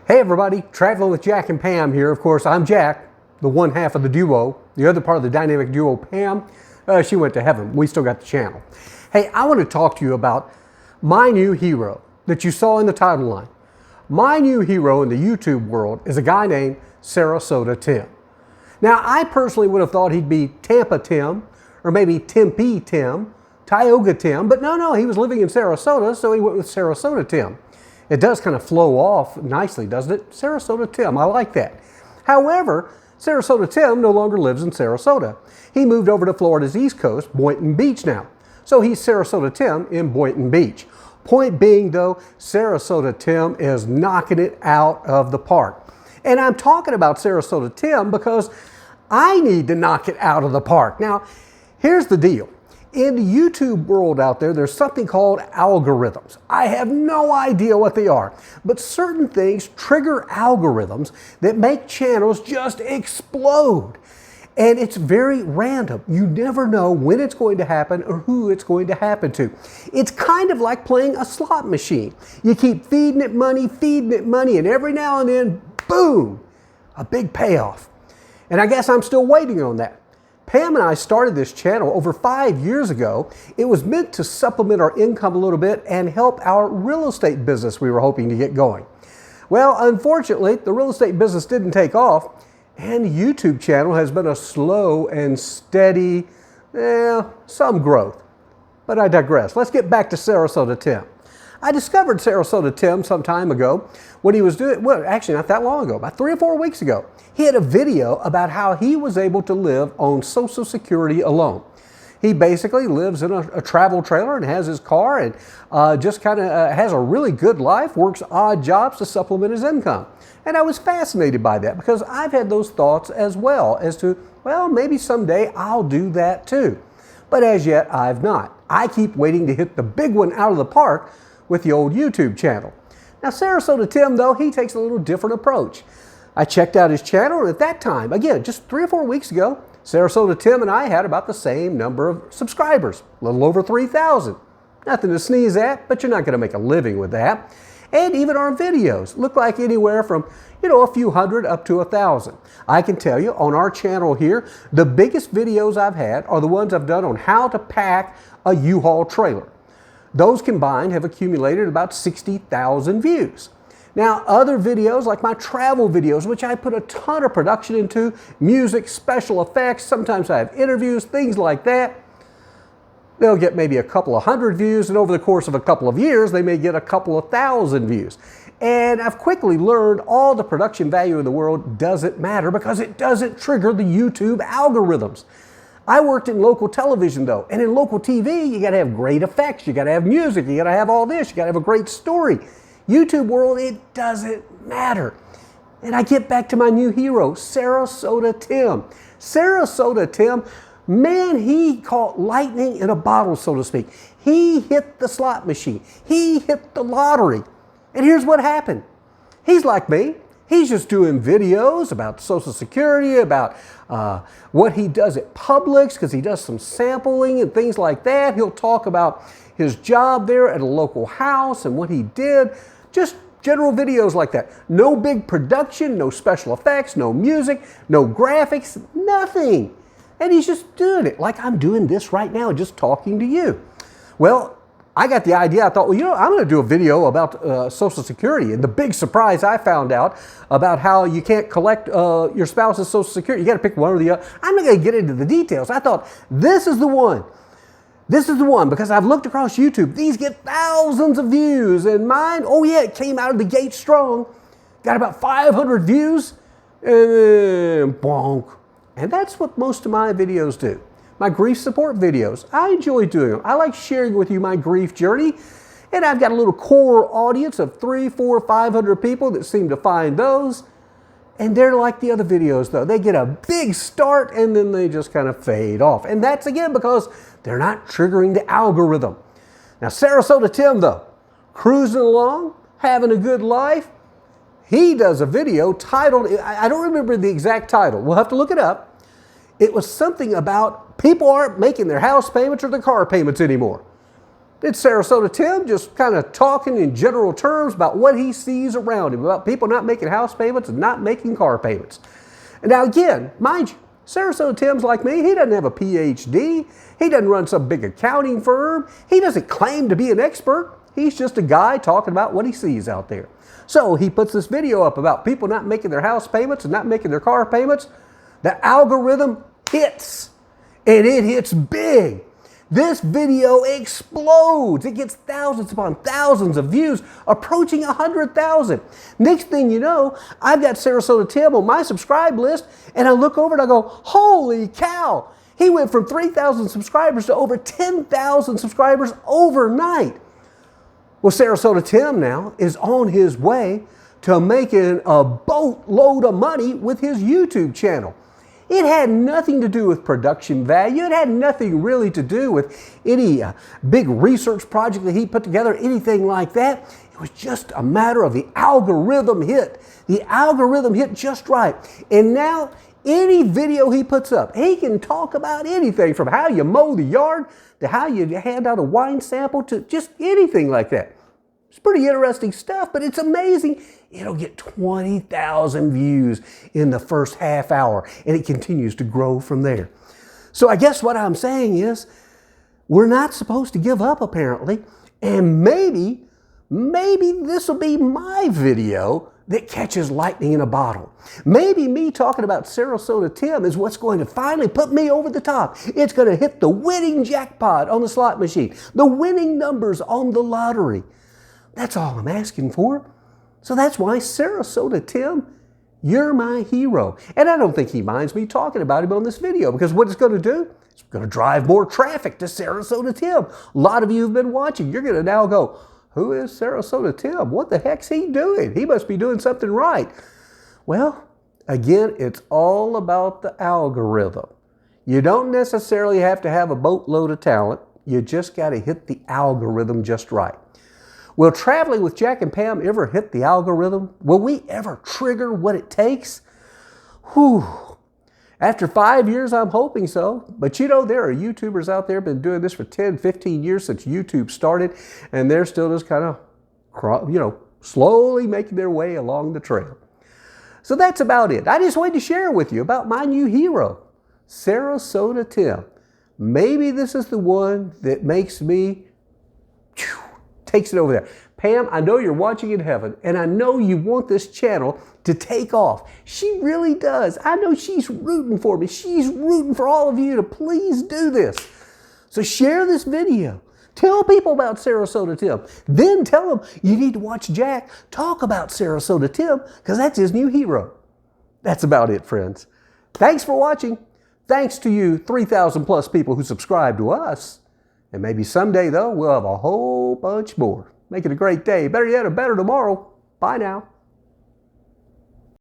Hey everybody, Traveling with Jack and Pam here. Of course, I'm Jack, the one half of the duo. The other part of the dynamic duo, Pam, she went to heaven. We still got the channel. Hey, I want to talk to you about my new hero that you saw in the title line. My new hero in the YouTube world is a guy named Sarasota Tim. Now, I personally would have thought he'd be Tampa Tim, or maybe Tempe Tim, Tioga Tim, but no, he was living in Sarasota, so he went with Sarasota Tim. It does kind of flow off nicely, doesn't it? Sarasota Tim, I like that. However, Sarasota Tim no longer lives in Sarasota. He moved over to Florida's East Coast, Boynton Beach now. So he's Sarasota Tim in Boynton Beach. Point being though, Sarasota Tim is knocking it out of the park. And I'm talking about Sarasota Tim because I need to knock it out of the park. Now, here's the deal. In the YouTube world out there, there's something called algorithms. I have no idea what they are, but certain things trigger algorithms that make channels just explode. And it's very random. You never know when it's going to happen or who it's going to happen to. It's kind of like playing a slot machine. You keep feeding it money, and every now and then, boom, a big payoff. And I guess I'm still waiting on that. Pam and I started this channel over 5 years ago. It was meant to supplement our income a little bit and help our real estate business we were hoping to get going. Well, unfortunately, the real estate business didn't take off, and the YouTube channel has been a slow and steady, some growth. But I digress. Let's get back to Sarasota Tim. I discovered Sarasota Tim some time ago when he was doing, well, actually not that long ago, about 3 or 4 weeks ago. He had a video about how he was able to live on Social Security alone. He basically lives in a travel trailer and has his car and just kind of has a really good life, works odd jobs to supplement his income. And I was fascinated by that because I've had those thoughts as well as to, well, maybe someday I'll do that too. But as yet, I've not. I keep waiting to hit the big one out of the park with the old YouTube channel. Now, Sarasota Tim, though, he takes a little different approach. I checked out his channel, and at that time, again, just 3 or 4 weeks ago, Sarasota Tim and I had about the same number of subscribers, a little over 3,000. Nothing to sneeze at, but you're not going to make a living with that. And even our videos look like anywhere from, a few hundred up to 1,000. I can tell you, on our channel here, the biggest videos I've had are the ones I've done on how to pack a U-Haul trailer. Those combined have accumulated about 60,000 views. Now, other videos like my travel videos, which I put a ton of production into, music, special effects, sometimes I have interviews, things like that, they'll get maybe a couple of hundred views, and over the course of a couple of years, they may get a couple of thousand views. And I've quickly learned all the production value in the world doesn't matter because it doesn't trigger the YouTube algorithms. I worked in local television though, and in local TV, you gotta have great effects, you gotta have music, you gotta have all this, you gotta have a great story. YouTube world, it doesn't matter. And I get back to my new hero, Sarasota Tim. Sarasota Tim, man, he caught lightning in a bottle, so to speak. He hit the slot machine. He hit the lottery. And here's what happened. He's like me. He's just doing videos about Social Security, about what he does at Publix, because he does some sampling and things like that. He'll talk about his job there at a local house and what he did. Just general videos like that. No big production, no special effects, no music, no graphics, nothing. And he's just doing it like I'm doing this right now, just talking to you. Well, I got the idea. I thought, well, I'm going to do a video about Social Security. And the big surprise I found out about how you can't collect your spouse's Social Security. You got to pick one or the other. I'm not going to get into the details. I thought, this is the one. This is the one because I've looked across YouTube. These get thousands of views. And mine, oh yeah, it came out of the gate strong. Got about 500 views. And then bonk. And that's what most of my videos do. My grief support videos, I enjoy doing them. I like sharing with you my grief journey. And I've got a little core audience of 300, 400, 500 people that seem to find those. And they're like the other videos though. They get a big start and then they just kind of fade off. And that's again because they're not triggering the algorithm. Now Sarasota Tim though, cruising along, having a good life. He does a video titled, I don't remember the exact title. We'll have to look it up. It was something about people aren't making their house payments or their car payments anymore. It's Sarasota Tim just kind of talking in general terms about what he sees around him, about people not making house payments and not making car payments. And now again, mind you, Sarasota Tim's like me. He doesn't have a PhD. He doesn't run some big accounting firm. He doesn't claim to be an expert. He's just a guy talking about what he sees out there. So he puts this video up about people not making their house payments and not making their car payments. The algorithm hits, and it hits big. This video explodes. It gets thousands upon thousands of views, approaching 100,000. Next thing you know, I've got Sarasota Tim on my subscribe list, and I look over and I go, holy cow! He went from 3,000 subscribers to over 10,000 subscribers overnight. Well, Sarasota Tim now is on his way to making a boatload of money with his YouTube channel. It had nothing to do with production value. It had nothing really to do with any big research project that he put together, anything like that. It was just a matter of the algorithm hit. The algorithm hit just right. And now any video he puts up, he can talk about anything from how you mow the yard to how you hand out a wine sample to just anything like that. It's pretty interesting stuff, but it's amazing. It'll get 20,000 views in the first half hour, and it continues to grow from there. So I guess what I'm saying is we're not supposed to give up, apparently, and maybe this will be my video that catches lightning in a bottle. Maybe me talking about Sarasota Tim is what's going to finally put me over the top. It's going to hit the winning jackpot on the slot machine, the winning numbers on the lottery. That's all I'm asking for. So that's why Sarasota Tim, you're my hero. And I don't think he minds me talking about him on this video, because what it's going to do, it's going to drive more traffic to Sarasota Tim. A lot of you have been watching. You're going to now go, who is Sarasota Tim? What the heck's he doing? He must be doing something right. Well, again, it's all about the algorithm. You don't necessarily have to have a boatload of talent. You just got to hit the algorithm just right. Will traveling with Jack and Pam ever hit the algorithm? Will we ever trigger what it takes? Whew. After 5 years, I'm hoping so. But you know, there are YouTubers out there been doing this for 10, 15 years since YouTube started, and they're still just kind of, slowly making their way along the trail. So that's about it. I just wanted to share with you about my new hero, Sarasota Tim. Maybe this is the one that makes me takes it over there. Pam, I know you're watching in heaven, and I know you want this channel to take off. She really does. I know she's rooting for me. She's rooting for all of you to please do this. So share this video. Tell people about Sarasota Tim. Then tell them you need to watch Jack talk about Sarasota Tim, because that's his new hero. That's about it, friends. Thanks for watching. Thanks to you 3,000 plus people who subscribe to us. And maybe someday, though, we'll have a whole bunch more. Make it a great day. Better yet, a better tomorrow. Bye now.